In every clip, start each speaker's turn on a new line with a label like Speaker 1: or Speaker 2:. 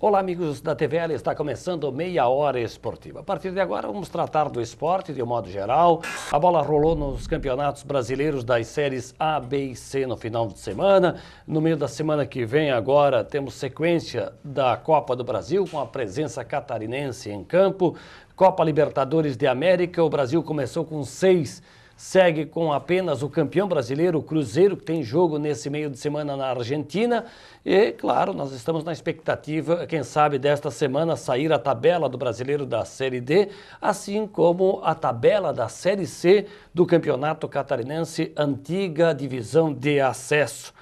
Speaker 1: Olá, amigos da TVL, está começando Meia Hora Esportiva. A partir de agora vamos tratar do esporte de um modo geral. A bola rolou nos campeonatos brasileiros das séries A, B e C no final de semana. No meio da semana que vem agora temos sequência da Copa do Brasil com a presença catarinense em campo. Copa Libertadores de América, o Brasil começou com 6. Segue com apenas o campeão brasileiro, o Cruzeiro, que tem jogo nesse meio de semana na Argentina. E, claro, nós estamos na expectativa, quem sabe, desta semana sair a tabela do brasileiro da Série D, assim como a tabela da Série C do Campeonato Catarinense, antiga divisão de acesso.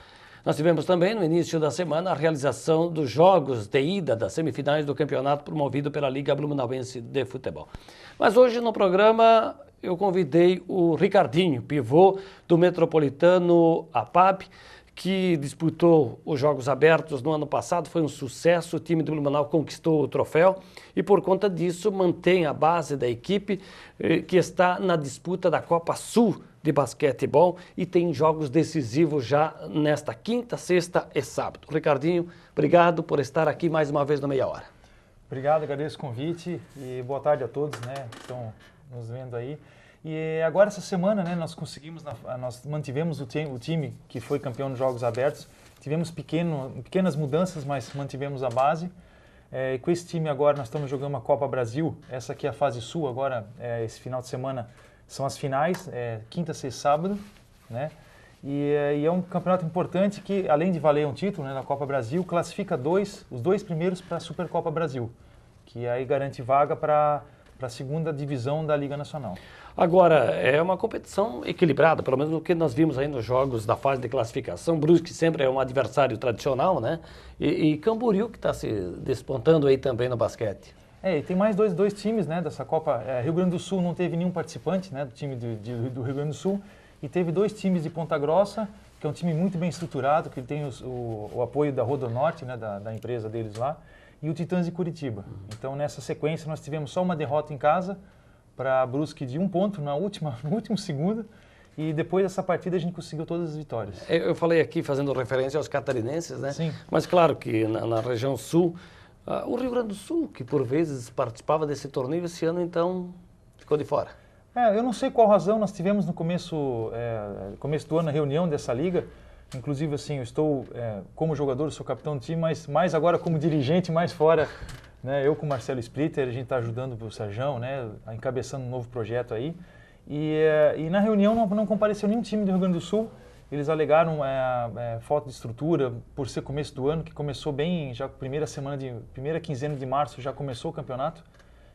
Speaker 1: Nós tivemos também, no início da semana, a realização dos jogos de ida das semifinais do campeonato promovido pela Liga Blumenauense de Futebol. Mas hoje no programa eu convidei o Ricardinho, pivô do Metropolitano APAB, que disputou os Jogos Abertos no ano passado, foi um sucesso, o time do Blumenau conquistou o troféu e por conta disso mantém a base da equipe que está na disputa da Copa Sul de basquetebol e tem jogos decisivos já nesta quinta, sexta e sábado. Ricardinho, obrigado por estar aqui mais uma vez no Meia Hora.
Speaker 2: Obrigado, agradeço o convite e boa tarde a todos, né, que estão nos vendo aí. E agora essa semana, né, nós mantivemos o time que foi campeão nos Jogos Abertos. Tivemos pequenas mudanças, mas mantivemos a base. E com esse time agora nós estamos jogando uma Copa Brasil. Essa aqui é a fase sul agora, esse final de semana são as finais, quinta, sexta e sábado, né? E é um campeonato importante que, além de valer um título, né, na Copa Brasil, classifica os dois primeiros para a Supercopa Brasil, que aí garante vaga para a segunda divisão da Liga Nacional.
Speaker 1: Agora, é uma competição equilibrada, pelo menos o que nós vimos aí nos jogos da fase de classificação. Brusque sempre é um adversário tradicional, né? E Camboriú que está se despontando aí também no basquete.
Speaker 2: E tem mais dois times, né, dessa Copa. Rio Grande do Sul não teve nenhum participante, né, do time do Rio Grande do Sul. E teve 2 times de Ponta Grossa, que é um time muito bem estruturado, que tem o apoio da Rodonorte, né, da empresa deles lá, e o Titãs de Curitiba. Então, nessa sequência, nós tivemos só uma derrota em casa para Brusque de 1 ponto no último segundo, e depois dessa partida a gente conseguiu todas as vitórias.
Speaker 1: Eu falei aqui fazendo referência aos catarinenses, né?
Speaker 2: Sim.
Speaker 1: Mas claro que na região sul, o Rio Grande do Sul, que por vezes participava desse torneio, esse ano então ficou de fora.
Speaker 2: Eu não sei qual razão, nós tivemos no começo do ano a reunião dessa liga. Inclusive, assim, eu estou como jogador, sou capitão do time, mas mais agora como dirigente, mais fora, né? Eu com o Marcelo Splitter, a gente está ajudando o Sarjão, né, encabeçando um novo projeto aí. E na reunião não compareceu nenhum time do Rio Grande do Sul. Eles alegaram falta de estrutura por ser começo do ano, que começou bem, já primeira quinzena de março já começou o campeonato.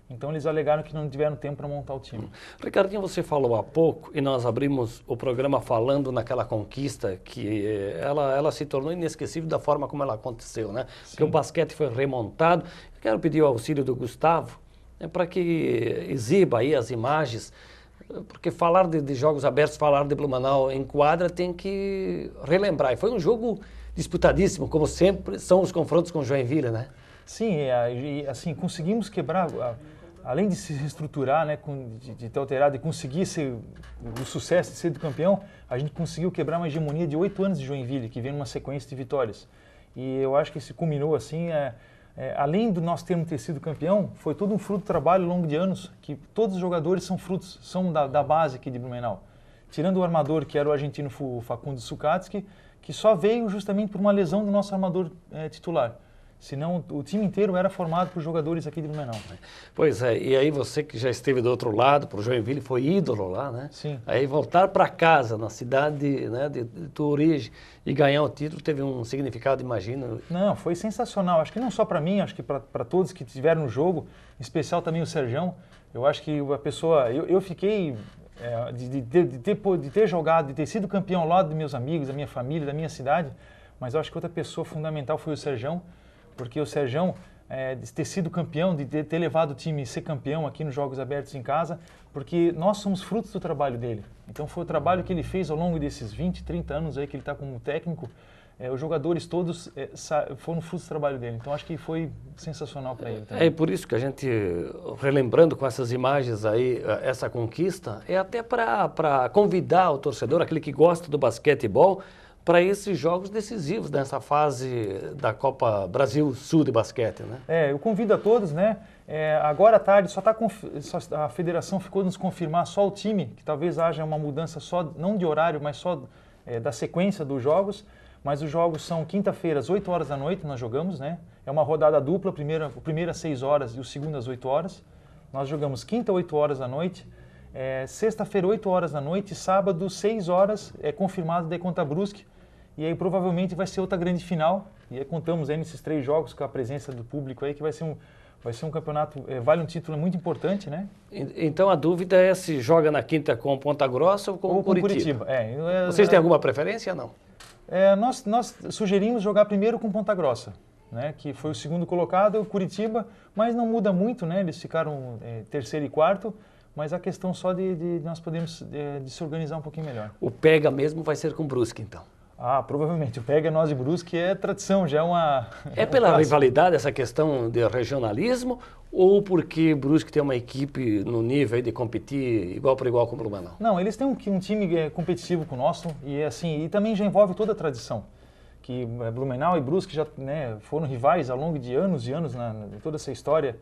Speaker 2: Então eles alegaram que não tiveram tempo para montar o time.
Speaker 1: Ricardinho, você falou há pouco e nós abrimos o programa falando naquela conquista que ela se tornou inesquecível da forma como ela aconteceu, né?
Speaker 2: Sim.
Speaker 1: Porque o basquete foi remontado. Quero pedir o auxílio do Gustavo para que exiba aí as imagens, porque falar de Jogos Abertos, falar de Blumenau em quadra tem que relembrar. E foi um jogo disputadíssimo, como sempre são os confrontos com Joinville, né?
Speaker 2: Sim, e assim, conseguimos quebrar, além de se reestruturar, né, de ter alterado e conseguir o sucesso de ser do campeão, a gente conseguiu quebrar uma hegemonia de 8 anos de Joinville, que vem numa sequência de vitórias. E eu acho que isso culminou assim, além do nós termos sido campeão, foi todo um fruto do trabalho ao longo de anos, que todos os jogadores são da base aqui de Blumenau. Tirando o armador, que era o argentino Facundo Sukatsky, que só veio justamente por uma lesão do nosso armador titular. Senão o time inteiro era formado por jogadores aqui de Blumenau.
Speaker 1: Pois é, e aí você que já esteve do outro lado, por Joinville, foi ídolo lá, né?
Speaker 2: Sim.
Speaker 1: Aí voltar para casa, na cidade, né, de tua origem, e ganhar o título teve um significado, imagino.
Speaker 2: Não, foi sensacional. Acho que não só para mim, acho que para todos que estiveram no jogo, em especial também o Serjão. Eu acho que a pessoa... Eu fiquei... de ter jogado, de ter sido campeão ao lado dos meus amigos, da minha família, da minha cidade, mas eu acho que outra pessoa fundamental foi o Serjão, porque o Serjão, de ter sido campeão, de ter levado o time a ser campeão aqui nos Jogos Abertos em casa, porque nós somos frutos do trabalho dele. Então foi o trabalho que ele fez ao longo desses 20, 30 anos aí que ele está como técnico, os jogadores todos foram frutos do trabalho dele. Então acho que foi sensacional para ele também.
Speaker 1: É por isso que a gente, relembrando com essas imagens aí, essa conquista, é até para convidar o torcedor, aquele que gosta do basquetebol, para esses jogos decisivos nessa fase da Copa Brasil Sul de basquete, né?
Speaker 2: Eu convido a todos, né? Agora à tarde a federação ficou de nos confirmar só o time, que talvez haja uma mudança só, não de horário, mas só da sequência dos jogos. Mas os jogos são quinta-feira às 8 horas da noite, nós jogamos, né? É uma rodada dupla, o primeiro às 6 horas e o segundo às 8 horas. Nós jogamos quinta, 8 horas da noite, sexta-feira, 8 horas da noite, sábado, 6 horas, é confirmado da Conta Brusque. E aí provavelmente vai ser outra grande final. E aí contamos aí nesses 3 jogos com a presença do público aí, que vai ser um campeonato, vale um título muito importante, né?
Speaker 1: Então a dúvida é se joga na quinta com Ponta Grossa ou com Curitiba. Vocês têm alguma preferência ou não?
Speaker 2: Nós sugerimos jogar primeiro com Ponta Grossa, né, que foi o segundo colocado, o Curitiba, mas não muda muito, né, eles ficaram terceiro e quarto, mas a questão só de nós podemos de se organizar um pouquinho melhor.
Speaker 1: O pega mesmo vai ser com Brusque, então?
Speaker 2: Provavelmente. O pega nós de Brusque é tradição, já é uma...
Speaker 1: É pela rivalidade, essa questão de regionalismo, ou porque Brusque tem uma equipe no nível aí de competir igual para igual com o Blumenau?
Speaker 2: Não, eles têm um time competitivo com o nosso e também já envolve toda a tradição. Que Blumenau e Brusque já, né, foram rivais ao longo de anos e anos em toda essa história.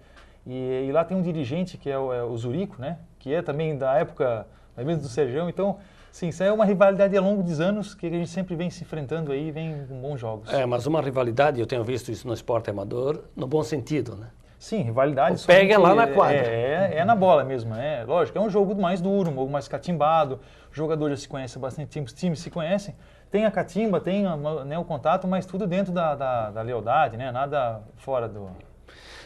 Speaker 2: E lá tem um dirigente que é o Zurico, né, que é também da época mesmo do Serjão. Então, sim, isso é uma rivalidade ao longo dos anos que a gente sempre vem se enfrentando aí, vem com bons jogos.
Speaker 1: Mas uma rivalidade, eu tenho visto isso no esporte amador, no bom sentido, né?
Speaker 2: Sim, rivalidade...
Speaker 1: Pega lá na quadra.
Speaker 2: É na bola mesmo, lógico, é um jogo mais duro, um jogo mais catimbado, o jogador já se conhece há bastante tempo, os times se conhecem, tem a catimba, tem o contato, mas tudo dentro da lealdade, né? Nada fora do...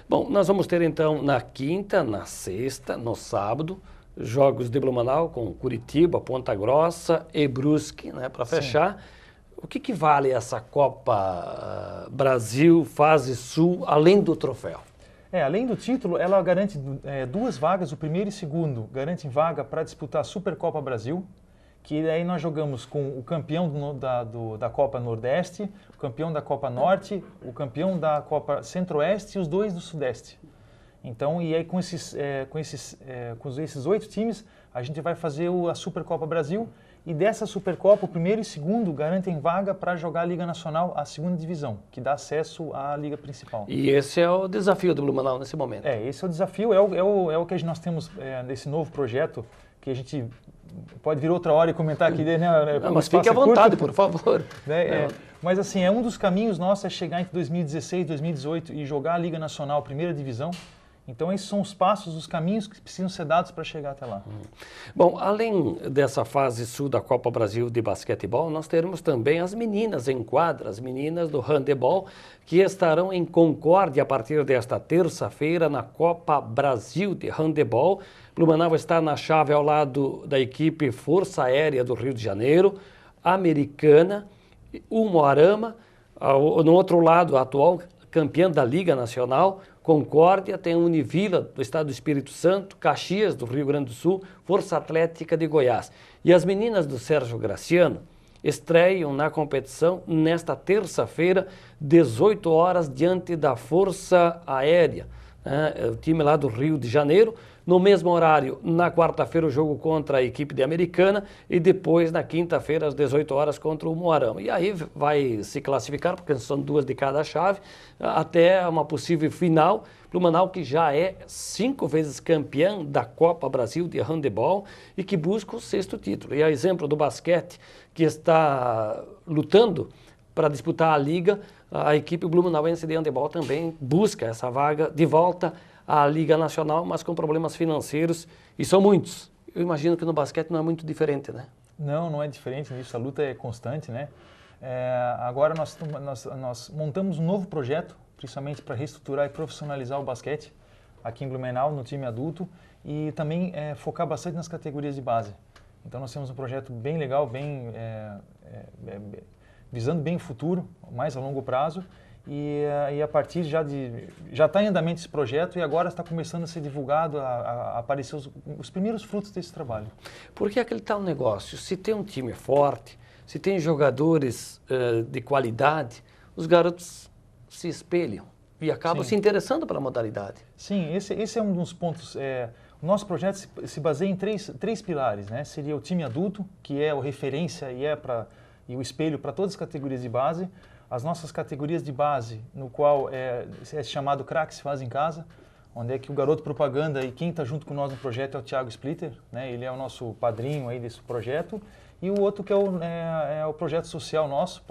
Speaker 1: Bom, nós vamos ter então na quinta, na sexta, no sábado, jogos de Blumenau com Curitiba, Ponta Grossa e Brusque, né, para fechar. Sim. O que vale essa Copa Brasil, fase sul, além do troféu?
Speaker 2: Além do título, ela garante 2 vagas, o primeiro e segundo garantem vaga para disputar a Supercopa Brasil, que aí nós jogamos com o campeão da Copa Nordeste, o campeão da Copa Norte, o campeão da Copa Centro-Oeste e os 2 do Sudeste. Então, e aí com esses 8 times, a gente vai fazer a Supercopa Brasil, e dessa Supercopa, o primeiro e segundo garantem vaga para jogar a Liga Nacional, a segunda divisão, que dá acesso à Liga Principal.
Speaker 1: E esse é o desafio do Blumenau nesse momento.
Speaker 2: Esse é o desafio, é o que nós temos nesse novo projeto, que a gente pode vir outra hora e comentar aqui. Né,
Speaker 1: mas fique à vontade, por favor.
Speaker 2: Mas assim, um dos caminhos nossos é chegar entre 2016 e 2018 e jogar a Liga Nacional, primeira divisão. Então, esses são os passos, os caminhos que precisam ser dados para chegar até lá.
Speaker 1: Bom, além dessa fase sul da Copa Brasil de basquetebol, nós teremos também as meninas em quadra, as meninas do handebol, que estarão em Concórdia a partir desta terça-feira na Copa Brasil de handebol. Blumenau está na chave ao lado da equipe Força Aérea do Rio de Janeiro, Americana, Umuarama, no outro lado, a atual campeã da Liga Nacional, Concórdia, tem Univila do Estado do Espírito Santo, Caxias do Rio Grande do Sul, Força Atlética de Goiás. E as meninas do Sérgio Graciano estreiam na competição nesta terça-feira, 18 horas, diante da Força Aérea, o time lá do Rio de Janeiro. No mesmo horário, na quarta-feira, o jogo contra a equipe de Americana e depois, na quinta-feira, às 18 horas, contra o Umuarama. E aí vai se classificar, porque são 2 de cada chave, até uma possível final. Blumenau, que já é 5 vezes campeão da Copa Brasil de handebol e que busca o 6º título. E a exemplo do basquete, que está lutando para disputar a Liga, a equipe blumenauense de handebol também busca essa vaga de volta à Liga Nacional, mas com problemas financeiros, e são muitos. Eu imagino que no basquete não é muito diferente, né?
Speaker 2: Não é diferente nisso, a luta é constante, né? Agora nós montamos um novo projeto, principalmente para reestruturar e profissionalizar o basquete aqui em Blumenau, no time adulto, e também focar bastante nas categorias de base. Então nós temos um projeto bem legal, visando bem o futuro, mais a longo prazo, e a partir já está em andamento esse projeto e agora está começando a ser divulgado, a aparecer os primeiros frutos desse trabalho.
Speaker 1: Porque é aquele tal negócio, se tem um time forte, se tem jogadores de qualidade, os garotos se espelham e acabam se interessando pela modalidade.
Speaker 2: Sim, esse é um dos pontos. O nosso projeto se baseia em três pilares, né? Seria o time adulto, que é a referência e e o espelho para todas as categorias de base. As nossas categorias de base, no qual é chamado Craque se faz em casa, onde é que o garoto propaganda e quem está junto com nós no projeto é o Thiago Splitter, né? Ele é o nosso padrinho aí desse projeto. E o outro que é o projeto social nosso,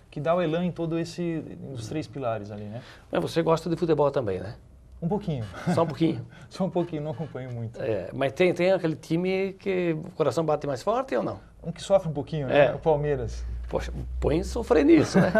Speaker 2: que dá o elan em todo os 3 pilares ali, né?
Speaker 1: Mas você gosta de futebol também, né?
Speaker 2: Um pouquinho.
Speaker 1: Só um pouquinho?
Speaker 2: Só um pouquinho, não acompanho muito.
Speaker 1: Mas tem aquele time que o coração bate mais forte ou não?
Speaker 2: Um que sofre um pouquinho, né? O Palmeiras.
Speaker 1: Poxa, põe sofrer nisso, né?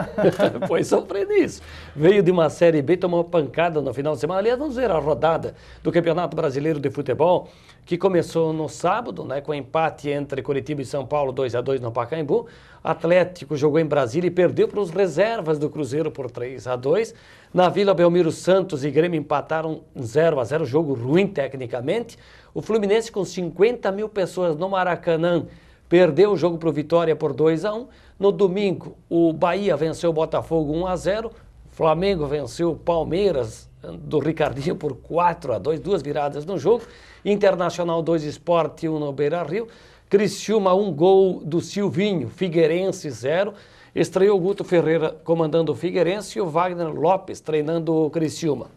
Speaker 1: Põe sofrer nisso. Veio de uma Série B, tomou uma pancada no final de semana. Aliás, vamos ver a rodada do Campeonato Brasileiro de Futebol, que começou no sábado, né, com empate entre Curitiba e São Paulo, 2-2 no Pacaembu. Atlético jogou em Brasília e perdeu para os reservas do Cruzeiro por 3-2. Na Vila Belmiro, Santos e Grêmio empataram 0-0, jogo ruim tecnicamente. O Fluminense, com 50 mil pessoas no Maracanã, perdeu o jogo para o Vitória por 2-1. No domingo, o Bahia venceu o Botafogo 1-0. Flamengo venceu o Palmeiras do Ricardinho por 4-2, 2 viradas no jogo. Internacional 2, Sport 1 no Beira-Rio. Criciúma 1 gol do Silvinho, Figueirense 0. Estreou o Guto Ferreira comandando o Figueirense e o Wagner Lopes treinando o Criciúma.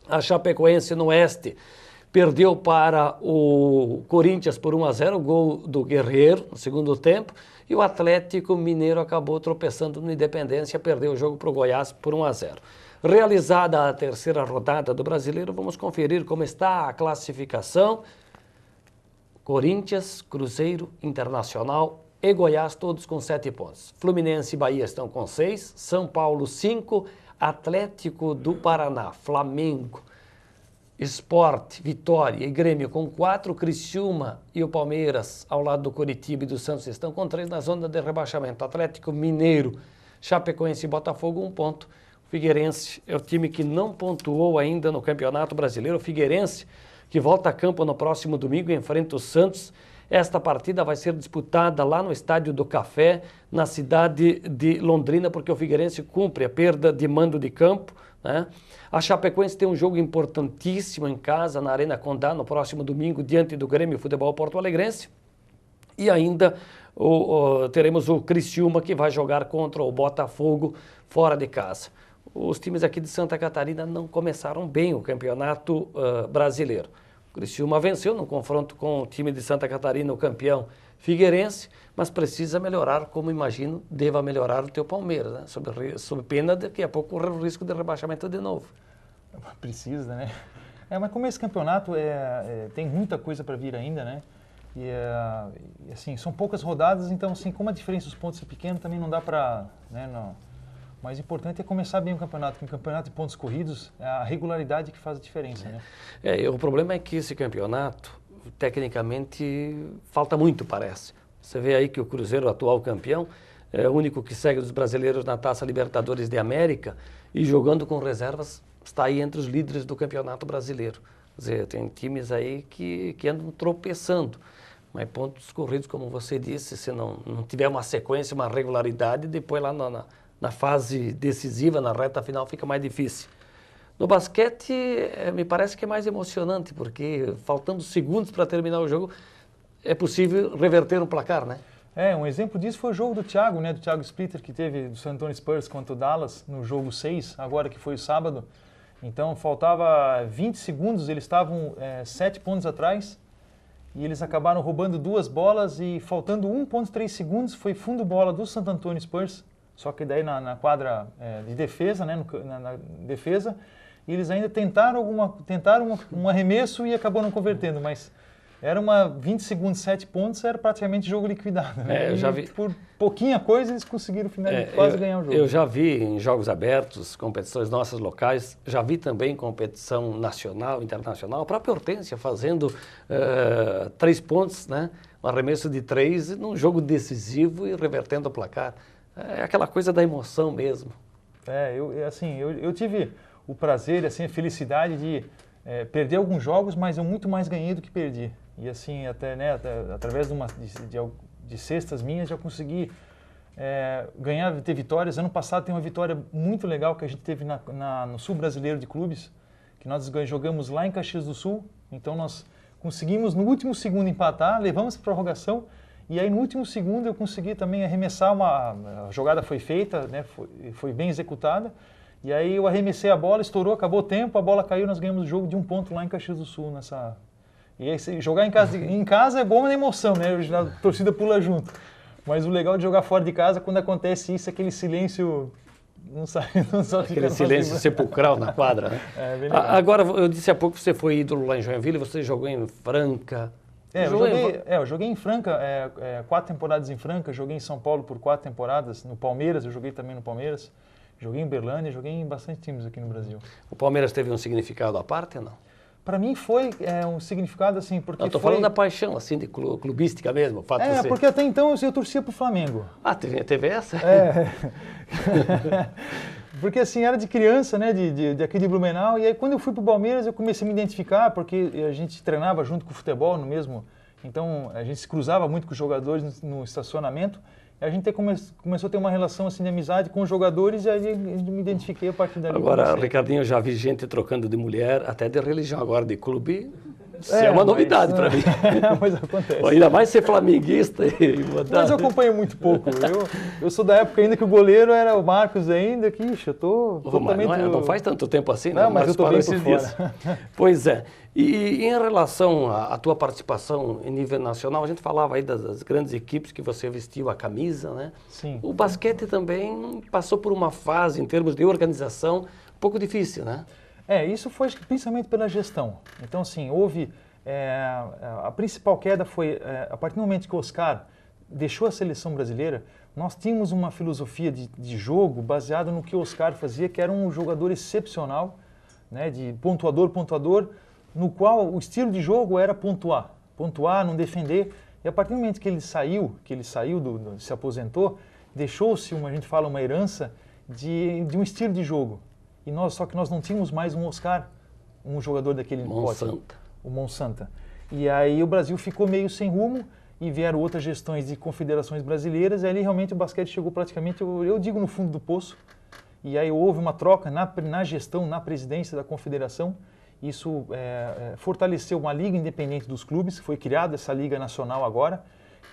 Speaker 1: A Chapecoense no Oeste perdeu para o Corinthians por 1-0, gol do Guerreiro no segundo tempo. E o Atlético Mineiro acabou tropeçando no Independência, perdeu o jogo para o Goiás por 1-0. Realizada a terceira rodada do Brasileiro, vamos conferir como está a classificação. Corinthians, Cruzeiro, Internacional e Goiás, todos com 7 pontos. Fluminense e Bahia estão com 6, São Paulo 5, Atlético do Paraná, Flamengo, Sport, Vitória e Grêmio com 4, Criciúma e o Palmeiras ao lado do Curitiba e do Santos estão com 3 na zona de rebaixamento. Atlético Mineiro, Chapecoense e Botafogo 1 ponto. O Figueirense é o time que não pontuou ainda no Campeonato Brasileiro. O Figueirense que volta a campo no próximo domingo e enfrenta o Santos. Esta partida vai ser disputada lá no Estádio do Café, na cidade de Londrina, porque o Figueirense cumpre a perda de mando de campo, né? A Chapecoense tem um jogo importantíssimo em casa, na Arena Condá, no próximo domingo, diante do Grêmio Futebol Porto Alegrense. E ainda teremos o Criciúma, que vai jogar contra o Botafogo fora de casa. Os times aqui de Santa Catarina não começaram bem o Campeonato Brasileiro. O Criciúma venceu no confronto com o time de Santa Catarina, o campeão Figueirense, mas precisa melhorar, como imagino, deva melhorar o teu Palmeiras, né? Sob pena de daqui a pouco correr o risco de rebaixamento de novo.
Speaker 2: Precisa, né? Mas como esse campeonato tem muita coisa para vir ainda, né? E assim, são poucas rodadas, então assim, como a diferença dos pontos é pequena, também não dá para... Né, não. O mais importante é começar bem o campeonato, porque o campeonato de pontos corridos é a regularidade que faz a diferença, né?
Speaker 1: O problema é que esse campeonato, tecnicamente, falta muito, parece. Você vê aí que o Cruzeiro, atual campeão, é o único que segue os brasileiros na Taça Libertadores de América e jogando com reservas, está aí entre os líderes do Campeonato Brasileiro. Quer dizer, tem times aí que andam tropeçando. Mas pontos corridos, como você disse, se não tiver uma sequência, uma regularidade, depois lá na fase decisiva, na reta final, fica mais difícil. No basquete, me parece que é mais emocionante, porque faltando segundos para terminar o jogo, é possível reverter um placar, né?
Speaker 2: Um exemplo disso foi o jogo do Thiago, né? Do Thiago Splitter, que teve do San Antonio Spurs contra o Dallas no jogo 6, agora que foi o sábado. Então, faltava 20 segundos, eles estavam 7 pontos atrás e eles acabaram roubando 2 bolas e faltando 1,3 segundos foi fundo bola do San Antonio Spurs, só que daí na quadra de defesa, né? Na defesa, e eles ainda tentaram um arremesso e acabou não convertendo, mas era 20 segundos, 7 pontos, era praticamente jogo liquidado. Né?
Speaker 1: Eu já vi.
Speaker 2: Por pouquinha coisa eles conseguiram quase ganhar o jogo.
Speaker 1: Eu já vi em jogos abertos, competições nossas locais, já vi também competição nacional, internacional, a própria Hortência fazendo 3 pontos, né? Um arremesso de 3 num jogo decisivo e revertendo o placar. É aquela coisa da emoção mesmo.
Speaker 2: Eu tive o prazer, assim, a felicidade de perder alguns jogos, mas eu muito mais ganhei do que perdi. E assim, até através de cestas minhas, já consegui ter vitórias. Ano passado tem uma vitória muito legal que a gente teve no Sul Brasileiro de Clubes, que nós jogamos lá em Caxias do Sul. Então nós conseguimos no último segundo empatar, levamos para prorrogação E aí no último segundo eu consegui também arremessar a jogada foi feita, né, foi bem executada. E aí eu arremessei a bola, estourou, acabou o tempo, a bola caiu, nós ganhamos o jogo de 1 ponto lá em Caxias do Sul. E aí, jogar em casa é bom na emoção, né? A torcida pula junto. Mas o legal de jogar fora de casa, quando acontece isso, aquele silêncio... Não sabe
Speaker 1: aquele silêncio sepulcral na quadra, né?
Speaker 2: É, bem legal.
Speaker 1: Agora, eu disse há pouco que você foi ídolo lá em Joinville, você jogou em Franca.
Speaker 2: Eu joguei em Franca, 4 temporadas em Franca, joguei em São Paulo por 4 temporadas, no Palmeiras, eu joguei também no Palmeiras, joguei em Berlândia, joguei em bastante times aqui no Brasil.
Speaker 1: O Palmeiras teve um significado à parte ou não?
Speaker 2: Para mim foi um significado assim, porque
Speaker 1: eu tô falando da paixão, assim, de clubística mesmo. O fato de você...
Speaker 2: porque até então eu torcia pro Flamengo.
Speaker 1: Ah, teve essa?
Speaker 2: Porque assim, era de criança, né, de aqui de Blumenau, e aí quando eu fui pro Palmeiras eu comecei a me identificar, porque a gente treinava junto com o futebol no mesmo, então a gente se cruzava muito com os jogadores no estacionamento, e a gente começou a ter uma relação assim de amizade com os jogadores, e aí eu me identifiquei a partir dali.
Speaker 1: Agora, Ricardinho, eu já vi gente trocando de mulher, até de religião, agora de clube. Isso é uma novidade para mim.
Speaker 2: Mas acontece.
Speaker 1: Ainda mais ser flamenguista e mudar.
Speaker 2: Mas eu acompanho muito pouco. Eu sou da época ainda que o goleiro era o Marcos ainda, que eu tô totalmente...
Speaker 1: Não faz tanto tempo assim,
Speaker 2: não, mas eu tô bem por fora.
Speaker 1: Pois é. E em relação à tua participação em nível nacional, a gente falava aí das grandes equipes que você vestiu a camisa, né?
Speaker 2: Sim.
Speaker 1: O basquete também passou por uma fase, em termos de organização, um pouco difícil, né?
Speaker 2: Isso foi principalmente pela gestão. Então, assim, houve... a principal queda foi, a partir do momento que o Oscar deixou a seleção brasileira, nós tínhamos uma filosofia de jogo baseada no que o Oscar fazia, que era um jogador excepcional, né, de pontuador, no qual o estilo de jogo era pontuar, não defender. E a partir do momento que ele saiu, se aposentou, deixou-se, a gente fala, uma herança de um estilo de jogo. Só que nós não tínhamos mais um Oscar, um jogador daquele pote, o Monsanta. E aí o Brasil ficou meio sem rumo e vieram outras gestões de confederações brasileiras, e ali realmente o basquete chegou praticamente, eu digo, no fundo do poço. E aí houve uma troca na gestão, na presidência da confederação. Isso fortaleceu uma liga independente dos clubes, foi criada essa liga nacional agora,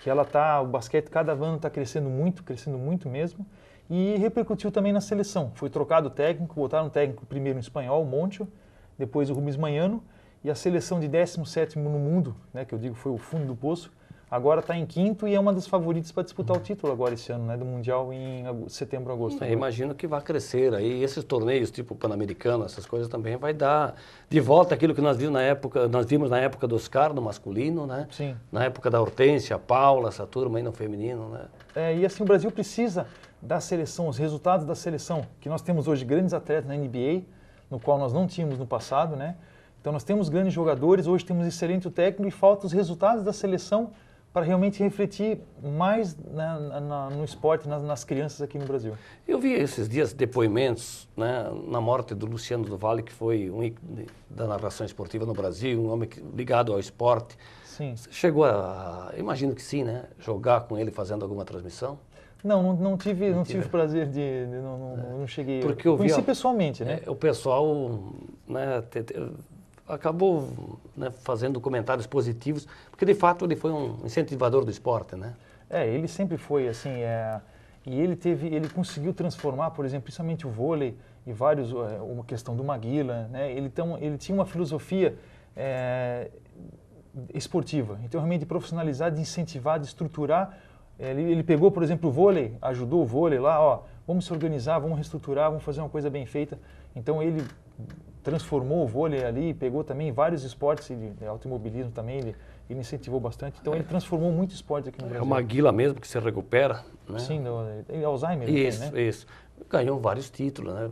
Speaker 2: que o basquete cada ano está crescendo muito mesmo. E repercutiu também na seleção. Foi trocado o técnico, botaram um técnico primeiro em espanhol, o Moncho, depois o Rubens Manhano, e a seleção de 17º no mundo, né, que eu digo foi o fundo do poço, agora está em 5º e é uma das favoritas para disputar o título agora esse ano, né, do Mundial em setembro, agosto.
Speaker 1: Imagino que vai crescer aí, esses torneios tipo Pan-Americano, essas coisas também vai dar de volta aquilo que nós vimos na época do Oscar, no masculino, né?
Speaker 2: Sim.
Speaker 1: Na época da Hortência, Paula, essa turma aí no feminino, né?
Speaker 2: E assim, o Brasil precisa da seleção, os resultados da seleção, que nós temos hoje grandes atletas na NBA, no qual nós não tínhamos no passado, né? Então nós temos grandes jogadores, hoje temos excelente técnico e falta os resultados da seleção para realmente refletir mais no esporte, nas crianças aqui no Brasil. Eu
Speaker 1: vi esses dias depoimentos, né, na morte do Luciano do Vale, que foi um ícone da narração esportiva no Brasil, um homem ligado ao esporte.
Speaker 2: Sim.
Speaker 1: Você chegou imagino que sim, né, jogar com ele fazendo alguma transmissão?
Speaker 2: Não tive o prazer não cheguei. Porque eu conheci pessoalmente, né?
Speaker 1: O pessoal, né, acabou, né, fazendo comentários positivos, porque de fato ele foi um incentivador do esporte, né?
Speaker 2: Ele sempre foi assim, e ele conseguiu transformar, por exemplo, principalmente o vôlei e uma questão do Maguila, né? Ele tinha uma filosofia esportiva, então realmente de profissionalizar, de incentivar, de estruturar. Ele pegou, por exemplo, o vôlei, ajudou o vôlei lá, vamos se organizar, vamos reestruturar, vamos fazer uma coisa bem feita. Então ele transformou o vôlei ali, pegou também vários esportes, de automobilismo também, ele incentivou bastante. Então ele transformou muito esporte aqui no Brasil.
Speaker 1: É o Maguila mesmo que se recupera, né?
Speaker 2: Sim, Alzheimer.
Speaker 1: Isso. Ganhou vários títulos, né?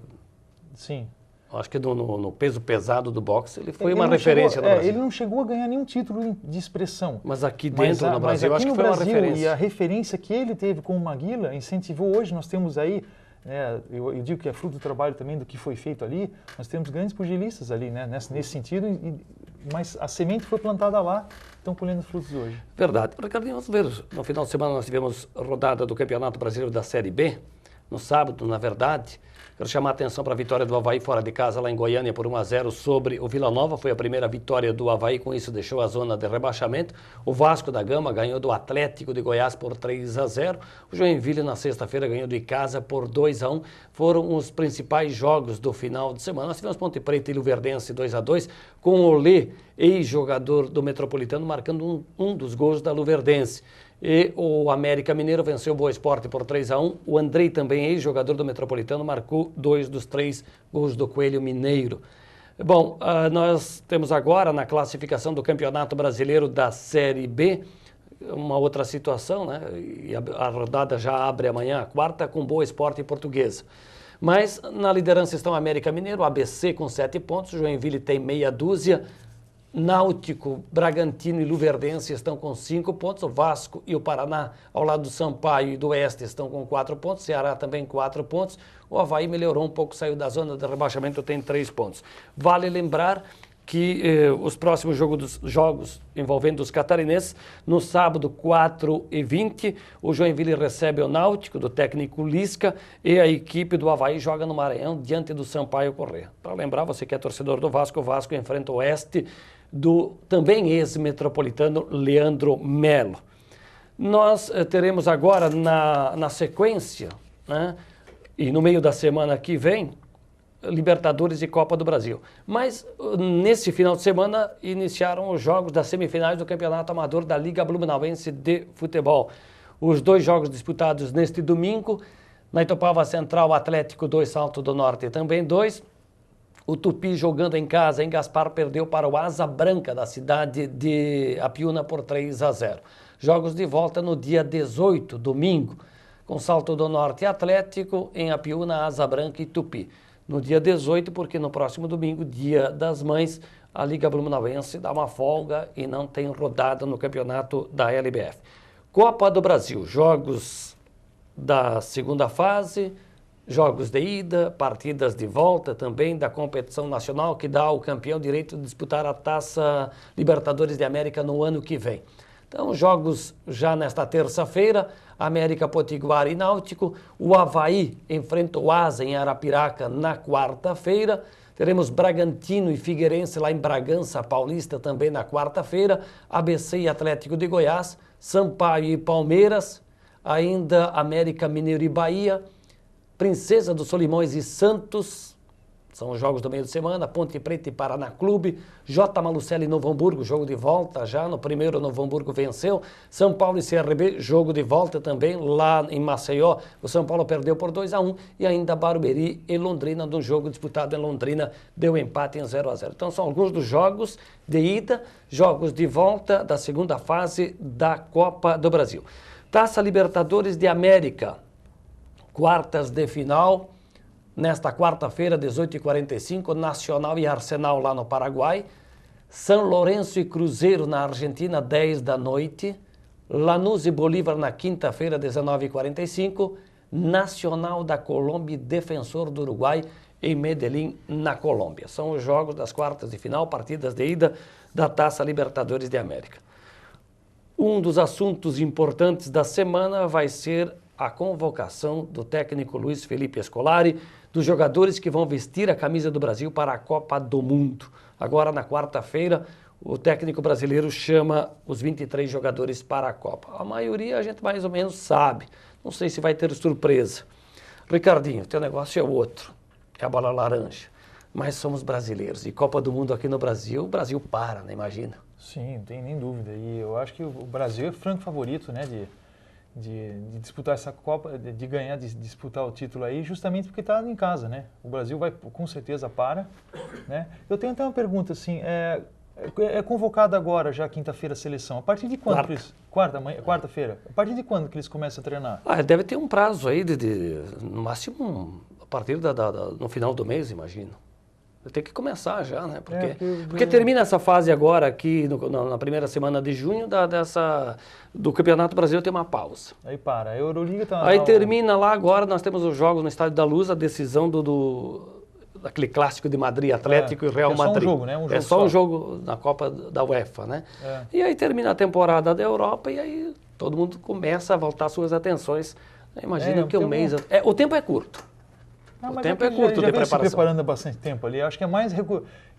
Speaker 2: Sim.
Speaker 1: Acho que no peso pesado do boxe ele foi uma referência no Brasil.
Speaker 2: Ele não chegou a ganhar nenhum título de expressão.
Speaker 1: Mas aqui dentro no Brasil, acho que foi uma referência.
Speaker 2: E a referência que ele teve com o Maguila incentivou hoje. Nós temos aí, eu digo que é fruto do trabalho também do que foi feito ali, nós temos grandes pugilistas ali, né, nesse sentido, mas a semente foi plantada lá, estão colhendo os frutos hoje.
Speaker 1: Verdade. Ricardinho, vamos ver, no final de semana nós tivemos rodada do Campeonato Brasileiro da Série B. no sábado, na verdade. Quero chamar a atenção para a vitória do Avaí fora de casa, lá em Goiânia, por 1-0 sobre o Vila Nova. Foi a primeira vitória do Avaí, com isso deixou a zona de rebaixamento. O Vasco da Gama ganhou do Atlético de Goiás por 3-0. O Joinville, na sexta-feira, ganhou de casa por 2-1. Foram os principais jogos do final de semana. Nós tivemos Ponte Preta e Luverdense 2-2, com o Olê, ex-jogador do Metropolitano, marcando um dos gols da Luverdense. E o América Mineiro venceu o Boa Esporte por 3-1. O Andrei, também ex-jogador do Metropolitano, marcou 2 dos 3 gols do Coelho Mineiro. Bom, nós temos agora na classificação do Campeonato Brasileiro da Série B uma outra situação, né? E a rodada já abre amanhã, a quarta, com Boa Esporte e Portuguesa. Mas na liderança estão América Mineiro, ABC com 7 pontos, Joinville tem meia dúzia, Náutico, Bragantino e Luverdense estão com 5 pontos, o Vasco e o Paraná, ao lado do Sampaio e do Oeste, estão com 4 pontos, Ceará também 4 pontos, o Avaí melhorou um pouco, saiu da zona de rebaixamento, tem 3 pontos. Vale lembrar que os próximos jogos envolvendo os catarinenses, no sábado, 4h20, o Joinville recebe o Náutico, do técnico Lisca, e a equipe do Avaí joga no Maranhão, diante do Sampaio Corrêa. Para lembrar, você que é torcedor do Vasco, o Vasco enfrenta o Oeste, do também ex-metropolitano Leandro Melo. Nós teremos agora na sequência, né, e no meio da semana que vem, Libertadores e Copa do Brasil. Mas nesse final de semana iniciaram os jogos das semifinais do Campeonato Amador da Liga Blumenauense de Futebol. Os 2 jogos disputados neste domingo, na Itopava Central, Atlético 2, Salto do Norte também 2. O Tupi, jogando em casa em Gaspar, perdeu para o Asa Branca da cidade de Apiúna por 3-0. Jogos de volta no dia 18, domingo, com Salto do Norte e Atlético, em Apiúna, Asa Branca e Tupi. No dia 18, porque no próximo domingo, Dia das Mães, a Liga Blumenauense dá uma folga e não tem rodada no campeonato da LBF. Copa do Brasil, jogos da segunda fase, jogos de ida, partidas de volta também da competição nacional, que dá ao campeão direito de disputar a Taça Libertadores de América no ano que vem. Então, jogos já nesta terça-feira, América, Potiguar e Náutico. O Avaí enfrenta o Asa em Arapiraca na quarta-feira. Teremos Bragantino e Figueirense lá em Bragança Paulista também na quarta-feira. ABC e Atlético de Goiás, Sampaio e Palmeiras, ainda América Mineiro e Bahia, Princesa dos Solimões e Santos, são os jogos do meio de semana, Ponte Preta e Paraná Clube, J. Malucelli e Novo Hamburgo, jogo de volta já, no primeiro o Novo Hamburgo venceu, São Paulo e CRB, jogo de volta também, lá em Maceió, o São Paulo perdeu por 2-1, e ainda Barueri e Londrina, do jogo disputado em Londrina, deu empate em 0-0. Então são alguns dos jogos de ida, jogos de volta da segunda fase da Copa do Brasil. Taça Libertadores de América, quartas de final. Nesta quarta-feira, 18h45, Nacional e Arsenal lá no Paraguai, São Lourenço e Cruzeiro na Argentina, 10 da noite, Lanús e Bolívar na quinta-feira, 19h45, Nacional da Colômbia e Defensor do Uruguai em Medellín, na Colômbia. São os jogos das quartas de final, partidas de ida da Taça Libertadores de América. Um dos assuntos importantes da semana vai ser a convocação do técnico Luiz Felipe Scolari, dos jogadores que vão vestir a camisa do Brasil para a Copa do Mundo. Agora, na quarta-feira, o técnico brasileiro chama os 23 jogadores para a Copa. A maioria a gente mais ou menos sabe. Não sei se vai ter surpresa. Ricardinho, teu negócio é outro. É a bola laranja. Mas somos brasileiros. E Copa do Mundo aqui no Brasil, o Brasil para, né? Imagina.
Speaker 2: Sim, não tem nem dúvida. E eu acho que o Brasil é franco favorito, né, de disputar essa Copa, de ganhar, de disputar o título aí, justamente porque está em casa, né? O Brasil vai, com certeza, né? Eu tenho até uma pergunta, assim, é convocada agora, já quinta-feira, a seleção. A partir de quando? Quarta-feira. A partir de quando que eles começam a treinar?
Speaker 1: Deve ter um prazo aí no máximo, a partir no final do mês, imagino. Tem que começar já, né? Porque termina essa fase agora aqui, na primeira semana de junho, do Campeonato Brasileiro, tem uma pausa.
Speaker 2: Aí para, a Euroliga tá...
Speaker 1: Aí termina lá agora, nós temos os jogos no Estádio da Luz, a decisão daquele clássico de Madrid, Atlético e Real Madrid.
Speaker 2: É só um jogo, né?
Speaker 1: É só um jogo na Copa da UEFA, né? E aí termina a temporada da Europa e aí todo mundo começa a voltar suas atenções Imagina que um mês... o tempo é curto.
Speaker 2: Não,
Speaker 1: o tempo é curto de preparação.
Speaker 2: Se preparando há bastante tempo ali. Eu acho que é mais...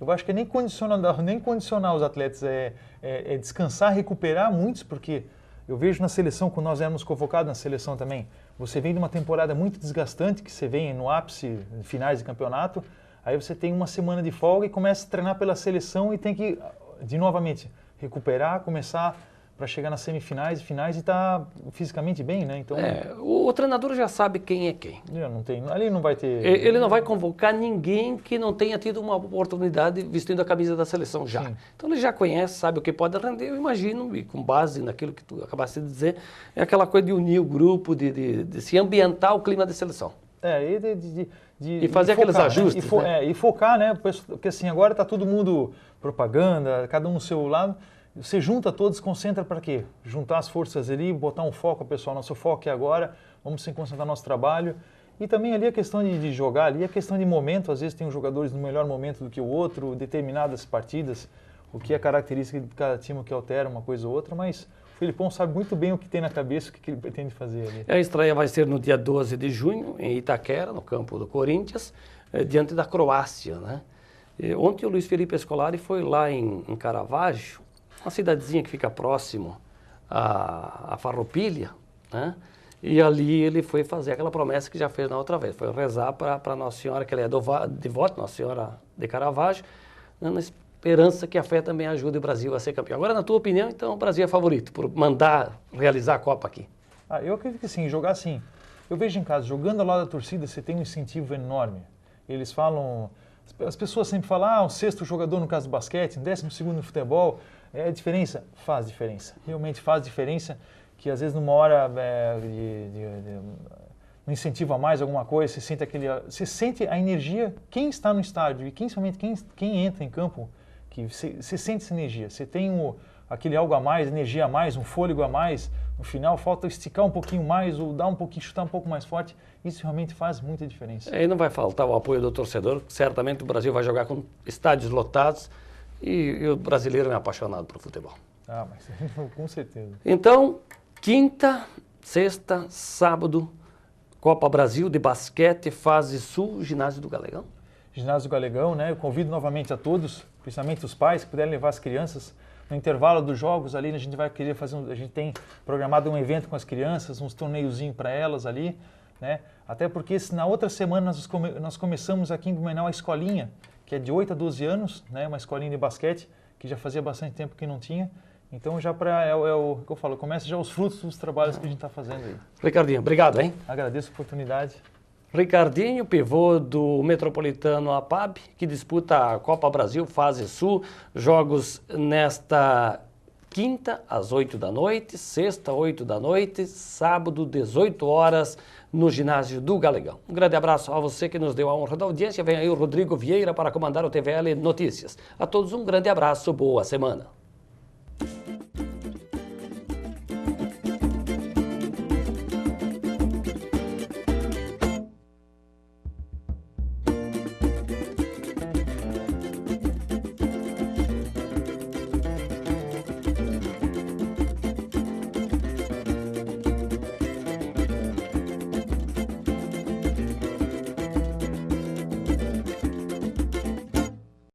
Speaker 2: Eu acho que nem condicionar os atletas, é descansar, recuperar muitos, porque eu vejo na seleção, quando nós éramos convocados na seleção também, você vem de uma temporada muito desgastante, que você vem no ápice, finais de campeonato, aí você tem uma semana de folga e começa a treinar pela seleção e tem que, novamente, recuperar, começar para chegar nas semifinais e finais e estar fisicamente bem, né? Então,
Speaker 1: o treinador já sabe quem é quem.
Speaker 2: Ali não vai ter...
Speaker 1: Ele não vai convocar ninguém que não tenha tido uma oportunidade vestindo a camisa da seleção já. Sim. Então ele já conhece, sabe o que pode render, eu imagino, e com base naquilo que tu acabaste de dizer, é aquela coisa de unir o grupo, de se ambientar o clima de seleção.
Speaker 2: E
Speaker 1: fazer aqueles ajustes.
Speaker 2: Né? E focar, né? Porque assim, agora está todo mundo propaganda, cada um no seu lado. Você junta todos, concentra para quê? Juntar as forças ali, botar um foco, pessoal, nosso foco é agora, vamos se concentrar no nosso trabalho. E também ali a questão de jogar, ali a questão de momento, às vezes tem os jogadores no melhor momento do que o outro, determinadas partidas, o que é característica de cada time que altera uma coisa ou outra, mas o Felipão sabe muito bem o que tem na cabeça, o que ele pretende fazer ali.
Speaker 1: A estreia vai ser no dia 12 de junho, em Itaquera, no campo do Corinthians, diante da Croácia, né? Ontem o Luiz Felipe Scolari foi lá em Caravaggio, uma cidadezinha que fica próximo à Farroupilha, né? E ali ele foi fazer aquela promessa que já fez na outra vez, foi rezar para Nossa Senhora, que ele é devoto, Nossa Senhora de Caravaggio, né, na esperança que a fé também ajude o Brasil a ser campeão. Agora, na tua opinião, então, o Brasil é favorito por mandar realizar a Copa aqui?
Speaker 2: Eu acredito que sim, jogar sim. Eu vejo em casa, jogando ao lado da torcida, você tem um incentivo enorme. Eles falam, as pessoas sempre falam, o sexto jogador no caso do basquete, 12º no futebol. A diferença? Faz diferença. Realmente faz diferença, que às vezes numa hora um incentivo a mais, alguma coisa, você sente a energia, quem está no estádio e principalmente quem entra em campo, que você sente essa energia. Você tem aquele algo a mais, energia a mais, um fôlego a mais. No final falta esticar um pouquinho mais ou dar um pouquinho, chutar um pouco mais forte. Isso realmente faz muita diferença.
Speaker 1: E não vai faltar o apoio do torcedor. Certamente o Brasil vai jogar com estádios lotados. E o brasileiro é apaixonado por futebol.
Speaker 2: Mas com certeza.
Speaker 1: Então, quinta, sexta, sábado, Copa Brasil de basquete, fase sul, ginásio do Galegão.
Speaker 2: Ginásio do Galegão, né? Eu convido novamente a todos, principalmente os pais, que puderem levar as crianças. No intervalo dos jogos ali, a gente vai querer a gente tem programado um evento com as crianças, uns torneiozinhos para elas ali, né? Até porque na outra semana nós começamos aqui em Blumenau a escolinha, que é de 8 a 12 anos, né, uma escolinha de basquete, que já fazia bastante tempo que não tinha. Então já o que eu falo, começa já os frutos dos trabalhos que a gente está fazendo aí.
Speaker 1: Ricardinho, obrigado, hein?
Speaker 2: Agradeço a oportunidade.
Speaker 1: Ricardinho, pivô do Metropolitano APAB, que disputa a Copa Brasil Fase Sul, jogos nesta quinta às 8 da noite, sexta 8 da noite, sábado 18 horas, no ginásio do Galegão. Um grande abraço a você que nos deu a honra da audiência. Vem aí o Rodrigo Vieira para comandar o TVL Notícias. A todos um grande abraço, boa semana.